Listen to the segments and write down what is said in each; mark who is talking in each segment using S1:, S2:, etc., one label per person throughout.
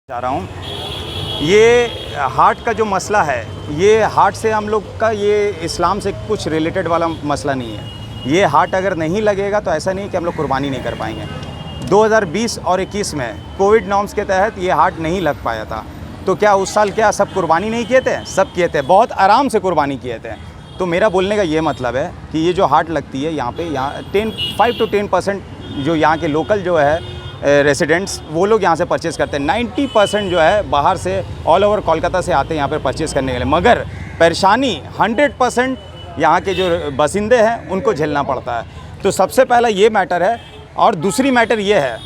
S1: चाह रहा हूँ ये हार्ट का जो मसला है, ये हार्ट से हम लोग का ये इस्लाम से कुछ रिलेटेड वाला मसला नहीं है। ये हार्ट अगर नहीं लगेगा तो ऐसा नहीं कि हम लोग कुर्बानी नहीं कर पाएंगे। 2020 और 21 में कोविड नॉर्म्स के तहत ये हार्ट नहीं लग पाया था, तो क्या उस साल क्या सब कुर्बानी नहीं किए थे? सब किए थे, बहुत आराम से कुर्बानी किए थे। तो मेरा बोलने का ये मतलब है कि ये जो हार्ट लगती है यहाँ पे 5 to 10% जो यहाँ के लोकल जो है रेसिडेंट्स वो लोग यहाँ से परचेज़ करते हैं। 90% जो है बाहर से ऑल ओवर कोलकाता से आते हैं यहाँ पर परचेज़ करने के लिए, मगर परेशानी 100% यहाँ के जो बसिंदे हैं उनको झेलना पड़ता है। तो सबसे पहला ये मैटर है। और दूसरी मैटर ये है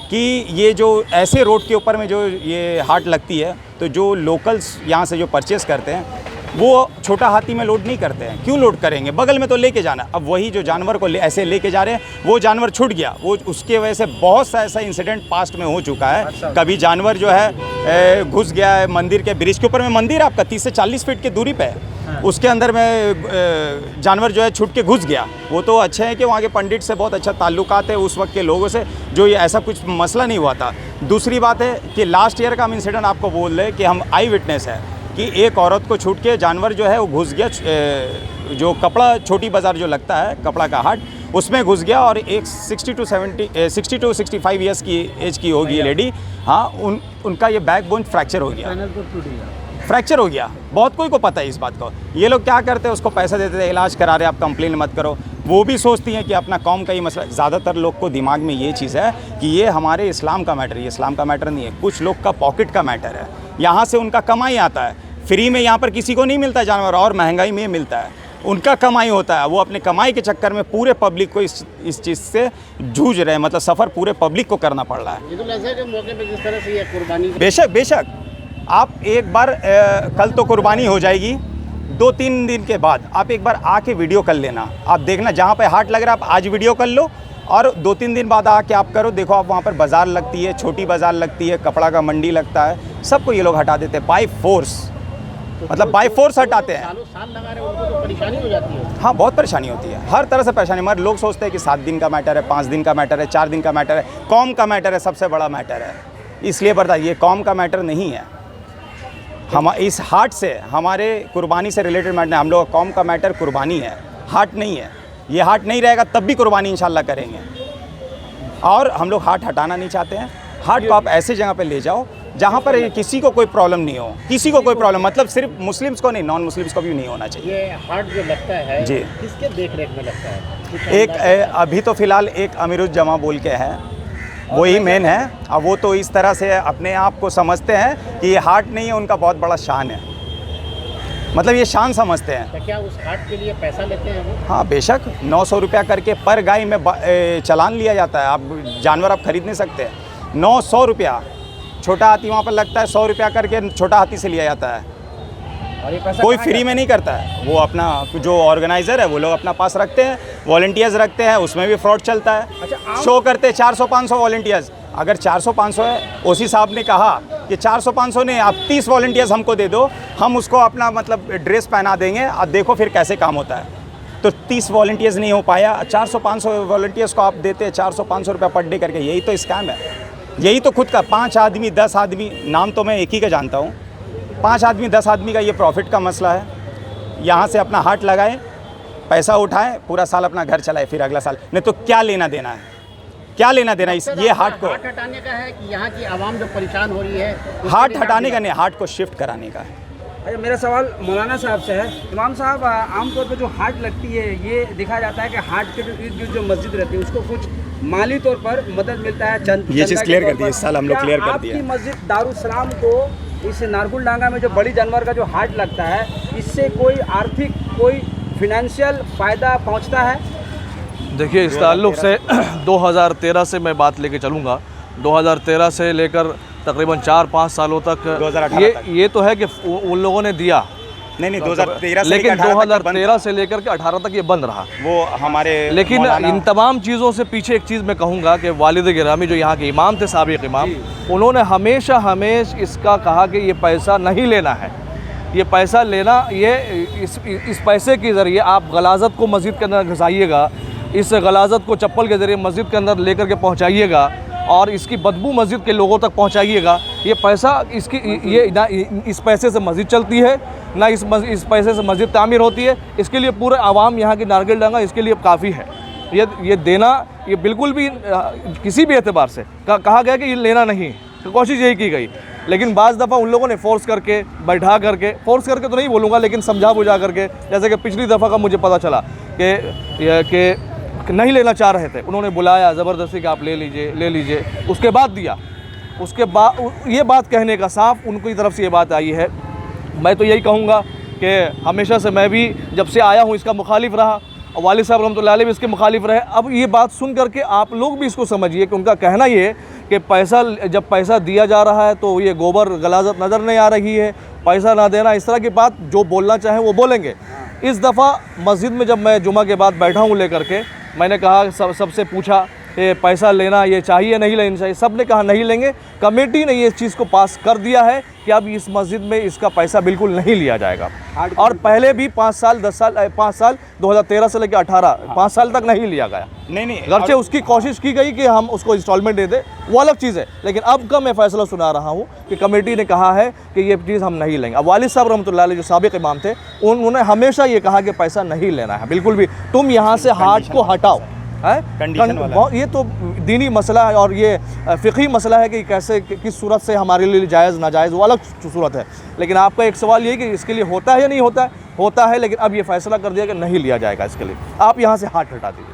S1: कि ये जो ऐसे रोड के ऊपर में जो ये हार्ट लगती है, तो जो लोकल्स यहाँ से जो परचेज़ करते हैं वो छोटा हाथी में लोड नहीं करते हैं। क्यों लोड करेंगे? बगल में तो लेके जाना। अब वही जो जानवर को ऐसे लेके जा रहे हैं, वो जानवर छूट गया, वो उसके वजह से बहुत सा ऐसा इंसिडेंट पास्ट में हो चुका है।
S2: अच्छा।
S1: कभी जानवर जो है घुस गया है मंदिर के ब्रिज के ऊपर में, मंदिर आपका 30 से 40 फीट की दूरी पे है, उसके अंदर में जानवर जो है छूट के घुस गया। वो तो अच्छे हैं कि वहाँ के पंडित से बहुत अच्छा ताल्लुकात है उस वक्त के लोगों से, जो ये ऐसा कुछ मसला नहीं हुआ था। दूसरी बात है कि लास्ट ईयर का हम इंसिडेंट आपको बोल रहे कि हम आई विटनेस है कि एक औरत को छूट के जानवर जो है वो घुस गया, जो कपड़ा छोटी बाज़ार जो लगता है कपड़ा का हाट, उसमें घुस गया। और एक 60 to 65 ईयर्स की एज की होगी लेडी, हाँ, उनका ये बैक बोन फ्रैक्चर हो गया। बहुत कोई को पता है इस बात को। ये लोग क्या करते हैं, उसको पैसा देते थे, इलाज करा रहे, आप कंप्लेन मत करो। वो भी सोचती हैं कि अपना कौम का ही मसला। ज़्यादातर लोग को दिमाग में ये चीज़ है कि ये हमारे इस्लाम का मैटर है। ये इस्लाम का मैटर नहीं है, कुछ लोग का पॉकेट का मैटर है। यहाँ से उनका कमाई आता है, फ्री में यहाँ पर किसी को नहीं मिलता है जानवर, और महंगाई में मिलता है। उनका कमाई होता है, वो अपने कमाई के चक्कर में पूरे पब्लिक को इस चीज़ से जूझ रहे हैं, मतलब सफ़र पूरे पब्लिक को करना पड़ रहा है।
S2: ये तो ऐसा है कि मौके पे जिस तरह से ये कुर्बानी,
S1: बेशक आप एक बार कल तो कुर्बानी हो जाएगी, 2-3 दिन के बाद आप एक बार आके वीडियो कर लेना। आप देखना जहाँ पे हार्ट लग रहा है, आप आज वीडियो कर लो और 2-3 दिन बाद आके आप करो। देखो आप वहाँ पर बाज़ार लगती है, छोटी बाज़ार लगती है, कपड़ा का मंडी लगता है, सबको ये लोग हटा देते हैं बाय फोर्स, मतलब बाय फोर्स हटाते हैं।
S2: साल लगा रहे उनको तो परेशानी हो जाती है।
S1: हाँ, बहुत परेशानी होती है, हर तरह से परेशानी। मगर लोग सोचते हैं कि 7 दिन का मैटर है, 5 दिन का मैटर है, 4 दिन का मैटर है, कौम का मैटर है, सबसे बड़ा मैटर है। इसलिए बढ़ता है, ये कौम का मैटर नहीं है। हम इस हार्ट से, हमारे कुर्बानी से रिलेटेड मैटर, हम लोग कौम का मैटर कुर्बानी है, हार्ट नहीं है। ये हार्ट नहीं रहेगा तब भी कुर्बानी इंशाल्लाह करेंगे। और हम लोग हार्ट हटाना नहीं चाहते हैं। हार्ट को आप ऐसे जगह पे ले जाओ जहाँ पर किसी को कोई प्रॉब्लम नहीं हो, किसी को कोई प्रॉब्लम, मतलब सिर्फ मुस्लिम्स को नहीं, नॉन मुस्लिम्स को भी नहीं होना चाहिए।
S2: ये हार्ट जो लगता है
S1: जी,
S2: किसके देख रेख में लगता है?
S1: एक अभी तो फ़िलहाल एक अमीरुज्जमा बोल के है, वही मेन है। अब वो तो इस तरह से अपने आप को समझते हैं कि ये हार्ट नहीं है, उनका बहुत बड़ा शान है, मतलब ये शान समझते हैं।
S2: तो क्या उस हार्ट के लिए पैसा लेते हैं वो?
S1: हाँ बेशक, 900 रुपया करके पर गाय में चालान लिया जाता है। आप जानवर आप खरीद नहीं सकते। 900 रुपया, छोटा हाथी वहाँ पर लगता है 100 रुपया करके, छोटा हाथी से लिया जाता है।
S2: और ये पैसा
S1: कोई फ्री में नहीं करता है, वो अपना जो ऑर्गेनाइज़र है वो लोग अपना पास रखते हैं, वॉलंटियर्स रखते हैं, उसमें भी फ्रॉड चलता है।
S2: अच्छा,
S1: शो करते हैं 400-500 वॉलंटियर्स। अगर 400-500 है, ओसी साहब ने कहा कि 400-500 नहीं, आप 30 वॉलंटियर्स हमको दे दो, हम उसको अपना मतलब ड्रेस पहना देंगे, अब देखो फिर कैसे काम होता है। तो 30 वॉलंटियर्स नहीं हो पाया, 400-500 वॉलंटियर्स को आप देते हैं 400-500 रुपया पर डे करके। यही तो स्कैम है, यही तो खुद का 5 आदमी 10 आदमी, नाम तो मैं एक ही का जानता हूँ, 5 आदमी 10 आदमी का ये प्रॉफिट का मसला है। यहाँ से अपना हार्ट लगाए, पैसा उठाएं, पूरा साल अपना घर चलाए, फिर अगला साल नहीं तो क्या लेना देना है, क्या लेना देना इस ये हार्ट को?
S2: हार्ट हटाने का है कि यहाँ की आवाम जो परेशान हो रही है,
S1: हार्ट हटाने का नहीं, हार्ट को शिफ्ट कराने का है।
S3: अच्छा, मेरा सवाल मौलाना साहब से है। इमाम साहब, आमतौर पर जो हार्ट लगती है, ये देखा जाता है कि हार्ट के जो इर्द गिर्द जो मस्जिद रहती है उसको कुछ माली तौर पर मदद मिलता है,
S1: ये चीज़ क्लियर कर दी, इस साल हम लोग क्लियर कर दिया।
S3: आपकी मस्जिद दारुसलाम को इस नारगुलडांगा में जो बड़ी जानवर का जो हार्ट लगता है, इससे कोई आर्थिक, कोई फिनेंशियल फ़ायदा पहुंचता है?
S4: देखिए, इस ताल्लुक़ से 2013 से मैं बात लेके चलूँगा। 2013 से लेकर तकरीबन 4-5 सालों तक
S1: 2018
S4: ये तो है कि उन लोगों ने दिया,
S1: नहीं 2013 से
S4: लेकिन
S1: 2013
S4: से लेकर के 18 तक ये बंद रहा।
S1: वो हमारे,
S4: लेकिन इन तमाम चीज़ों से पीछे एक चीज़ मैं कहूँगा कि वालिद गिरामी जो यहाँ के इमाम थे, साबिक़ इमाम, उन्होंने हमेशा इसका कहा कि ये पैसा नहीं लेना है, ये पैसा लेना, ये इस पैसे के ज़रिए आप गलाज़त को मस्जिद के अंदर घुसाइएगा, इस गलाज़त को चप्पल के ज़रिए मस्जिद के अंदर लेकर के पहुँचाइएगा, और इसकी बदबू मस्जिद के लोगों तक पहुंचाइएगा। ये पैसा इसकी ये ना इस पैसे से मस्जिद चलती है, ना इस पैसे से मस्जिद तामीर होती है। इसके लिए पूरे आवाम यहाँ की नारगिल डांगा इसके लिए काफ़ी है। ये देना ये बिल्कुल भी किसी भी एतबार से कहा गया कि ये लेना नहीं, तो कोशिश यही की गई। लेकिन बाज़ दफ़ा उन लोगों ने फ़ोर्स करके बैठा करके, फ़ोर्स करके तो नहीं बोलूँगा लेकिन समझा बुझा करके, जैसे कि पिछली दफ़ा का मुझे पता चला कि नहीं लेना चाह रहे थे, उन्होंने बुलाया ज़बरदस्ती कि आप ले लीजिए, उसके बाद दिया। उसके बाद ये बात कहने का साफ उनकी तरफ से ये बात आई है। मैं तो यही कहूँगा कि हमेशा से मैं भी जब से आया हूँ इसका मुखालिफ रहा, वालिद साहब रहमतुल्लाह अलैह भी इसके मुखालिफ रहे। अब ये बात सुन करके आप लोग भी इसको समझिए कि उनका कहना ये है कि जब पैसा दिया जा रहा है तो ये गोबर गलाजत नज़र नहीं आ रही है, पैसा ना देना, इस तरह की बात जो बोलना चाहें वो बोलेंगे। इस दफ़ा मस्जिद में जब मैं जुमा के बाद बैठा हूँ लेकर के, मैंने कहा सबसे पूछा कि पैसा लेना ये चाहिए नहीं लेना चाहिए, सब ने कहा नहीं लेंगे। कमेटी ने ये चीज़ को पास कर दिया है कि अब इस मस्जिद में इसका पैसा बिल्कुल नहीं लिया जाएगा। और पहले भी 5 साल 2013 से लेकर 18 5 साल तक नहीं लिया गया।
S1: नहीं
S4: अगरचे उसकी कोशिश की गई कि हम उसको इंस्टॉलमेंट दे दें, वो अलग चीज़ है। लेकिन अब का मैं फ़ैसला सुना रहा हूँ कि कमेटी ने कहा है कि ये चीज़ हम नहीं लेंगे। अब वालिद साहब रहमतुल्लाह अलैह जो साबिक़ इमाम थे, उन्होंने हमेशा ये कहा कि पैसा नहीं लेना है बिल्कुल भी, तुम यहाँ से हाट को हटाओ है। ये तो दीनी मसला है और ये फ़िक़ही मसला है कि कैसे किस सूरत से हमारे लिए जायज़ नाजायज़, वो अलग सूरत है। लेकिन आपका एक सवाल ये है कि इसके लिए होता है या नहीं होता है, लेकिन अब ये फ़ैसला कर दिया कि नहीं लिया जाएगा इसके लिए, आप यहाँ से हाथ हटा दीजिए।